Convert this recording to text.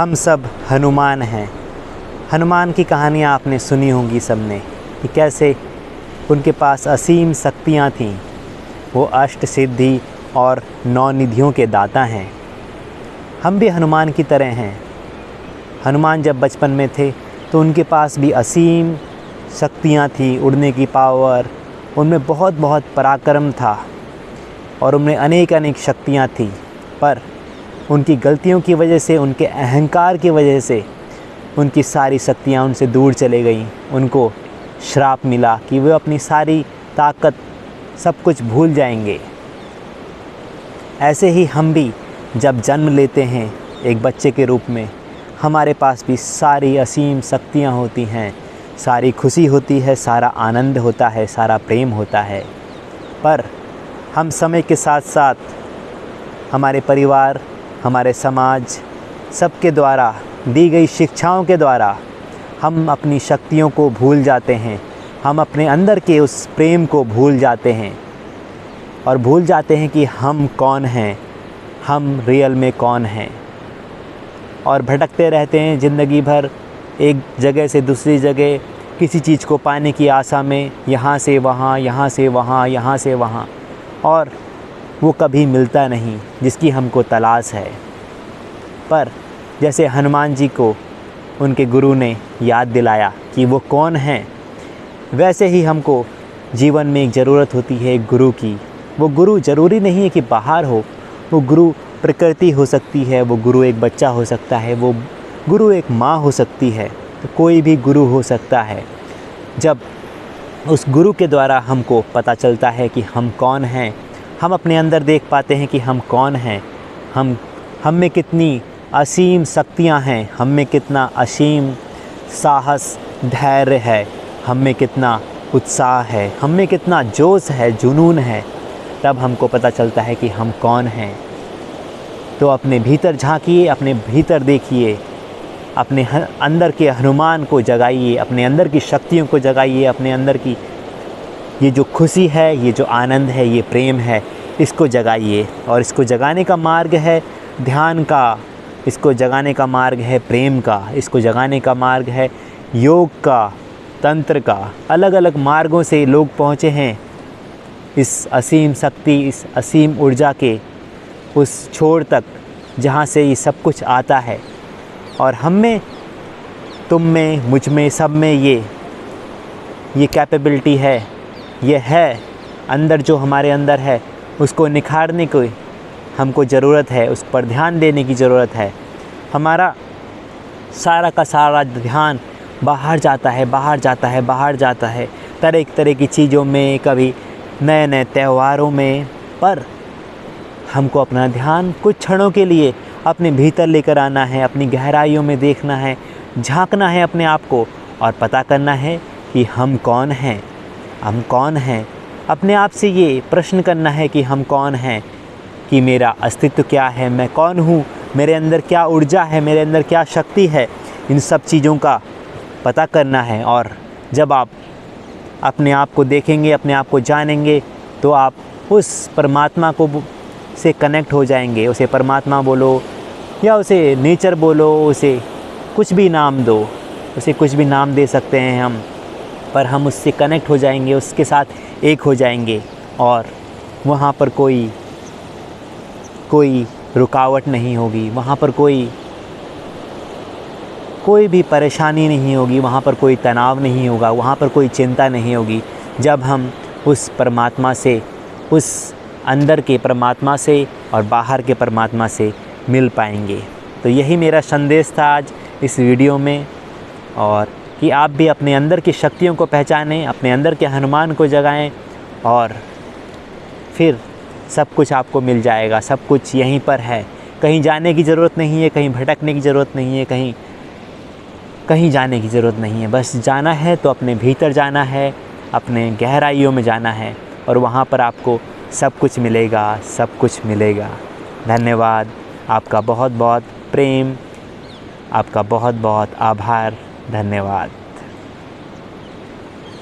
हम सब हनुमान हैं। हनुमान की कहानियाँ आपने सुनी होंगी सबने कि कैसे उनके पास असीम शक्तियाँ थीं। वो अष्ट सिद्धि और 9 निधियों के दाता हैं। हम भी हनुमान की तरह हैं। हनुमान जब बचपन में थे तो उनके पास भी असीम शक्तियाँ थी, उड़ने की पावर, उनमें बहुत बहुत पराक्रम था और उनमें अनेक अनेक शक्तियाँ थी। पर उनकी गलतियों की वजह से, उनके अहंकार की वजह से उनकी सारी शक्तियाँ उनसे दूर चले गईं। उनको श्राप मिला कि वे अपनी सारी ताकत सब कुछ भूल जाएंगे। ऐसे ही हम भी जब जन्म लेते हैं एक बच्चे के रूप में, हमारे पास भी सारी असीम शक्तियाँ होती हैं, सारी खुशी होती है, सारा आनंद होता है, सारा प्रेम होता है। पर हम समय के साथ साथ हमारे परिवार, हमारे समाज, सबके द्वारा दी गई शिक्षाओं के द्वारा हम अपनी शक्तियों को भूल जाते हैं। हम अपने अंदर के उस प्रेम को भूल जाते हैं और भूल जाते हैं कि हम कौन हैं, हम रियल में कौन हैं, और भटकते रहते हैं ज़िंदगी भर एक जगह से दूसरी जगह किसी चीज़ को पाने की आशा में, यहाँ से वहाँ, यहाँ से वहाँ, यहाँ से वहाँ, और वो कभी मिलता नहीं जिसकी हमको तलाश है। पर जैसे हनुमान जी को उनके गुरु ने याद दिलाया कि वो कौन हैं, वैसे ही हमको जीवन में एक ज़रूरत होती है एक गुरु की। वो गुरु ज़रूरी नहीं है कि बाहर हो, वो गुरु प्रकृति हो सकती है, वो गुरु एक बच्चा हो सकता है, वो गुरु एक माँ हो सकती है, तो कोई भी गुरु हो सकता है। जब उस गुरु के द्वारा हमको पता चलता है कि हम कौन हैं, हम अपने अंदर देख पाते हैं कि हम कौन हैं, हम में कितनी असीम शक्तियाँ हैं, हम में कितना असीम साहस, धैर्य है, हम में कितना उत्साह है, हम में कितना जोश है, जुनून है, तब हमको पता चलता है कि हम कौन हैं। तो अपने भीतर झांकिए, अपने भीतर देखिए, अपने अंदर के हनुमान को जगाइए, अपने अंदर की शक्तियों को जगाइए, अपने अंदर की ये जो खुशी है, ये जो आनंद है, ये प्रेम है, इसको जगाइए। और इसको जगाने का मार्ग है ध्यान का, इसको जगाने का मार्ग है प्रेम का, इसको जगाने का मार्ग है योग का, तंत्र का। अलग अलग मार्गों से लोग पहुँचे हैं इस असीम शक्ति, इस असीम ऊर्जा के उस छोर तक जहाँ से ये सब कुछ आता है। और हम में, तुम में, मुझ में, सब में ये कैपेबिलिटी है, ये है अंदर, जो हमारे अंदर है उसको निखारने की हमको ज़रूरत है, उस पर ध्यान देने की ज़रूरत है। हमारा सारा का सारा ध्यान बाहर जाता है, बाहर जाता है, बाहर जाता है, तरह तरह की चीज़ों में, कभी नए नए त्योहारों में। पर हमको अपना ध्यान कुछ क्षणों के लिए अपने भीतर लेकर आना है, अपनी गहराइयों में देखना है, झांकना है अपने आप को और पता करना है कि हम कौन हैं, हम कौन हैं। अपने आप से ये प्रश्न करना है कि हम कौन हैं, कि मेरा अस्तित्व क्या है, मैं कौन हूँ, मेरे अंदर क्या ऊर्जा है, मेरे अंदर क्या शक्ति है। इन सब चीज़ों का पता करना है। और जब आप अपने आप को देखेंगे, अपने आप को जानेंगे, तो आप उस परमात्मा को से कनेक्ट हो जाएंगे। उसे परमात्मा बोलो या उसे नेचर बोलो, उसे कुछ भी नाम दो, उसे कुछ भी नाम दे सकते हैं हम, पर हम उससे कनेक्ट हो जाएंगे, उसके साथ एक हो जाएंगे और वहाँ पर कोई रुकावट नहीं होगी, वहाँ पर कोई भी परेशानी नहीं होगी, वहाँ पर कोई तनाव नहीं होगा, वहाँ पर कोई चिंता नहीं होगी। जब हम उस परमात्मा से, उस अंदर के परमात्मा से और बाहर के परमात्मा से मिल पाएंगे। तो यही मेरा संदेश था आज इस वीडियो में, और कि आप भी अपने अंदर की शक्तियों को पहचानें, अपने अंदर के हनुमान को जगाएं, और फिर सब कुछ आपको मिल जाएगा। सब कुछ यहीं पर है, कहीं जाने की ज़रूरत नहीं है, कहीं भटकने की ज़रूरत नहीं है, कहीं जाने की ज़रूरत नहीं है। बस जाना है तो अपने भीतर जाना है, अपने गहराइयों में जाना है, और वहाँ पर आपको सब कुछ मिलेगा, सब कुछ मिलेगा। धन्यवाद, आपका बहुत बहुत प्रेम, आपका बहुत बहुत आभार, धन्यवाद।